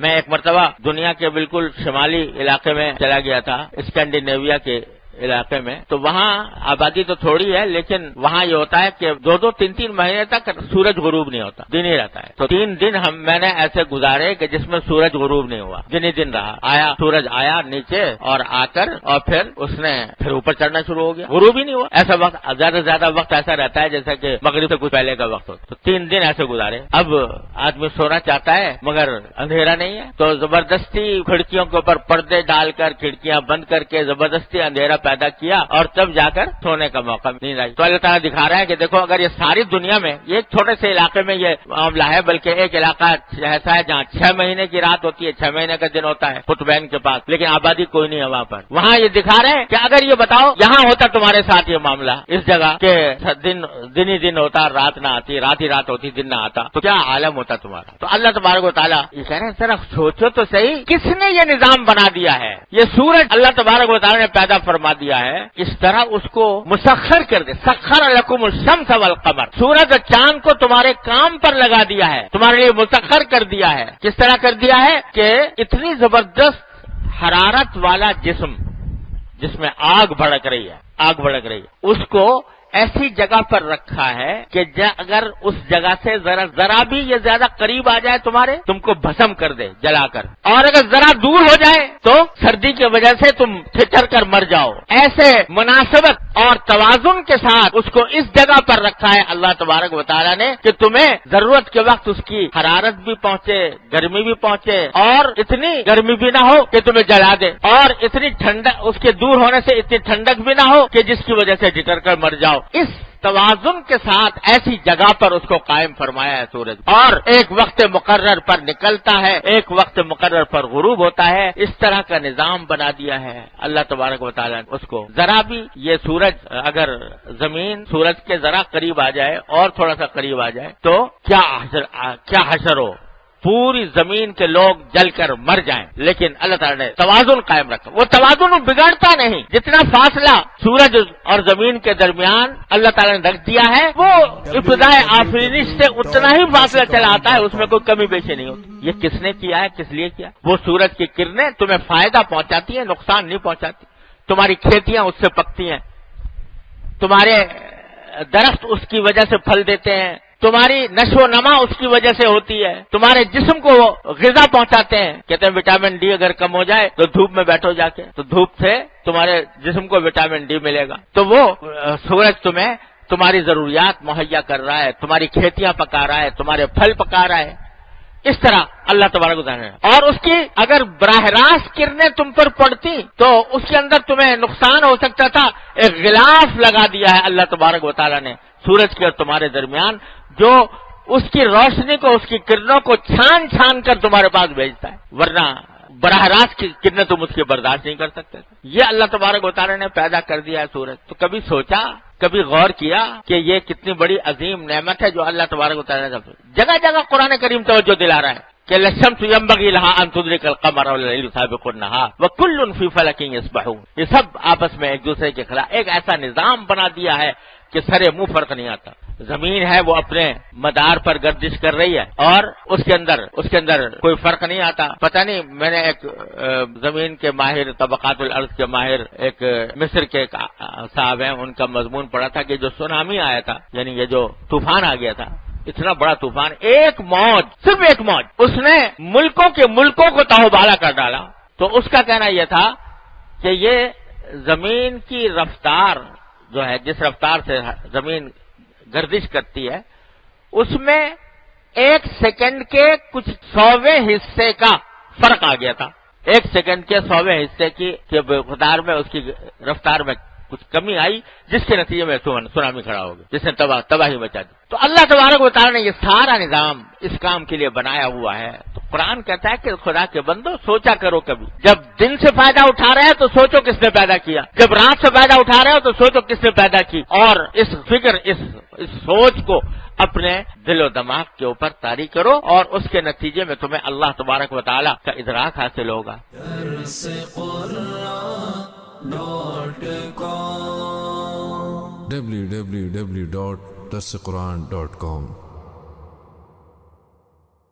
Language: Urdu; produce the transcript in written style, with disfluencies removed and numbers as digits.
میں ایک مرتبہ دنیا کے بالکل شمالی علاقے میں چلا گیا تھا، اسکینڈینیویا کے علاقے میں، تو وہاں آبادی تو تھوڑی ہے، لیکن وہاں یہ ہوتا ہے کہ 2-3 مہینے تک سورج غروب نہیں ہوتا، دن ہی رہتا ہے۔ تو 3 دن میں نے ایسے گزارے کہ جس میں سورج غروب نہیں ہوا، دن ہی دن رہا، سورج آیا نیچے اور آ کر اور پھر اس نے پھر اوپر چڑھنا شروع ہو گیا، غروب ہی نہیں ہوا۔ ایسا وقت زیادہ سے زیادہ وقت ایسا رہتا ہے جیسا کہ مغرب سے کچھ پہلے کا وقت ہوتا، تو 3 دن ایسے گزارے۔ اب آدمی سونا چاہتا ہے مگر اندھیرا نہیں ہے، تو زبردستی کھڑکیوں کے اوپر پردے ڈال کر، کھڑکیاں بند کر کے زبردستی اندھیرا پیدا کیا اور تب جا کر سونے کا موقع نہیں آئی۔ تو اللہ تعالیٰ دکھا رہا ہے کہ دیکھو، اگر یہ ساری دنیا میں یہ ایک چھوٹے سے علاقے میں یہ معاملہ ہے، بلکہ ایک علاقہ ایسا ہے جہاں 6 مہینے کی رات ہوتی ہے، 6 مہینے کا دن ہوتا ہے قطبین کے پاس، لیکن آبادی کوئی نہیں ہے وہاں پر۔ وہاں یہ دکھا رہے ہیں کہ اگر یہ بتاؤ یہاں ہوتا تمہارے ساتھ یہ معاملہ اس جگہ کہ دن ہی دن ہوتا، رات نہ آتی، رات ہی رات ہوتی، دن نہ آتا، تو کیا عالم ہوتا تمہارا۔ تو اللہ تبارک و تعالیٰ یہ کہہ رہے ہیں ذرا سوچو تو صحیح، کس نے یہ نظام بنا دیا ہے؟ یہ سورج اللہ تبارک و تعالیٰ نے پیدا فرما دیا ہے، اس طرح اس کو مسخر کر دے، سخر لکم الشمس والقمر، سورج اور چاند کو تمہارے کام پر لگا دیا ہے، تمہارے لیے مسخر کر دیا ہے۔ کس طرح کر دیا ہے کہ اتنی زبردست حرارت والا جسم جس میں آگ بھڑک رہی ہے، اس کو ایسی جگہ پر رکھا ہے کہ اگر اس جگہ سے ذرا بھی یہ زیادہ قریب آ جائے تمہارے، تم کو بھسم کر دے جلا کر، اور اگر ذرا دور ہو جائے تو سردی کی وجہ سے تم ٹھٹر کر مر جاؤ۔ ایسے مناسبت اور توازن کے ساتھ اس کو اس جگہ پر رکھا ہے اللہ تبارک و تعالیٰ نے کہ تمہیں ضرورت کے وقت اس کی حرارت بھی پہنچے، گرمی بھی پہنچے، اور اتنی گرمی بھی نہ ہو کہ تمہیں جلا دے، اور اتنی ٹھنڈک، اس کے دور ہونے سے اتنی ٹھنڈک بھی نہ ہو کہ جس کی وجہ سے ٹھٹر کر مر جاؤ۔ اس توازن کے ساتھ ایسی جگہ پر اس کو قائم فرمایا ہے سورج، اور ایک وقت مقرر پر نکلتا ہے، ایک وقت مقرر پر غروب ہوتا ہے، اس طرح کا نظام بنا دیا ہے اللہ تبارک و تعالیٰ نے اس کو۔ ذرا بھی یہ سورج، اگر زمین سورج کے ذرا قریب آ جائے اور تھوڑا سا قریب آ جائے تو کیا حشر ہو، پوری زمین کے لوگ جل کر مر جائیں، لیکن اللہ تعالیٰ نے توازن قائم رکھا، وہ توازن بگڑتا نہیں، جتنا فاصلہ سورج اور زمین کے درمیان اللہ تعالیٰ نے رکھ دیا ہے وہ ابتدائے آفرینش سے اتنا ہی فاصلہ چلا آتا ہے، اس میں کوئی کمی بیشی نہیں ہوتی۔ یہ کس نے کیا ہے، کس لیے کیا؟ وہ سورج کی کرنیں تمہیں فائدہ پہنچاتی ہیں، نقصان نہیں پہنچاتی۔ تمہاری کھیتیاں اس سے پکتی ہیں، تمہارے درخت اس کی وجہ سے پھل دیتے ہیں، تمہاری نشو و نما اس کی وجہ سے ہوتی ہے، تمہارے جسم کو غذا پہنچاتے ہیں۔ کہتے ہیں وٹامن ڈی اگر کم ہو جائے تو دھوپ میں بیٹھو جا کے، تو دھوپ سے تمہارے جسم کو وٹامن ڈی ملے گا۔ تو وہ سورج تمہیں تمہاری ضروریات مہیا کر رہا ہے، تمہاری کھیتیاں پکا رہا ہے، تمہارے پھل پکا رہا ہے۔ اس طرح اللہ تبارک و تعالیٰ نے، اور اس کی اگر براہ راست کرنیں تم پر پڑتی تو اس کے اندر تمہیں نقصان ہو سکتا تھا، ایک غلاف لگا دیا ہے اللہ تبارک و تعالیٰ نے سورج کے اور تمہارے درمیان، جو اس کی روشنی کو، اس کی کرنوں کو چھان چھان کر تمہارے پاس بھیجتا ہے، ورنہ براہ راست کی کرنیں تم اس کی برداشت نہیں کر سکتے۔ یہ اللہ تبارک و تعالیٰ نے پیدا کر دیا ہے سورج۔ تو کبھی سوچا، کبھی غور کیا کہ یہ کتنی بڑی عظیم نعمت ہے جو اللہ تبارک و تعالیٰ نے جگہ جگہ قرآن کریم توجہ دلا رہا ہے کہ للشمس ينبغي لها ان تدرك القمر والليل سابق النهار وكل في فلك يسبحون۔ یہ سب آپس میں ایک دوسرے کے خلاف ایک ایسا نظام بنا دیا ہے کہ سرے منہ فرق نہیں آتا۔ زمین ہے وہ اپنے مدار پر گردش کر رہی ہے اور اس کے اندر کوئی فرق نہیں آتا۔ پتہ نہیں، میں نے ایک زمین کے ماہر، طبقات الارض کے ماہر، ایک مصر کے ایک صاحب ہیں، ان کا مضمون پڑھا تھا کہ جو سونامی آیا تھا، یعنی یہ جو طوفان آ گیا تھا، اتنا بڑا طوفان، ایک موج، صرف ایک موج، اس نے ملکوں کو تہوبالا کر ڈالا۔ تو اس کا کہنا یہ تھا کہ یہ زمین کی رفتار جو ہے، جس رفتار سے زمین گردش کرتی ہے، اس میں 1 سیکنڈ کے کچھ 100ویں حصے کا فرق آ گیا تھا۔ 1 سیکنڈ کے 100ویں حصے کی مقدار میں اس کی رفتار میں کچھ کمی آئی، جس کے نتیجے میں سونامی کھڑا ہو گیا، جس نے تباہی مچا دی۔ تو اللہ تبارک و تعالیٰ نے یہ سارا نظام اس کام کے لیے بنایا ہوا ہے۔ تو قرآن کہتا ہے کہ خدا کے بندو سوچا کرو، کبھی جب دن سے فائدہ اٹھا رہے ہیں تو سوچو کس نے پیدا کیا، جب رات سے فائدہ اٹھا رہے ہو تو سوچو کس نے پیدا کی، اور اس فکر، اس سوچ کو اپنے دل و دماغ کے اوپر طاری کرو، اور اس کے نتیجے میں تمہیں اللہ تبارک و تعالیٰ کا ادراک حاصل ہوگا۔ www.darsequran.com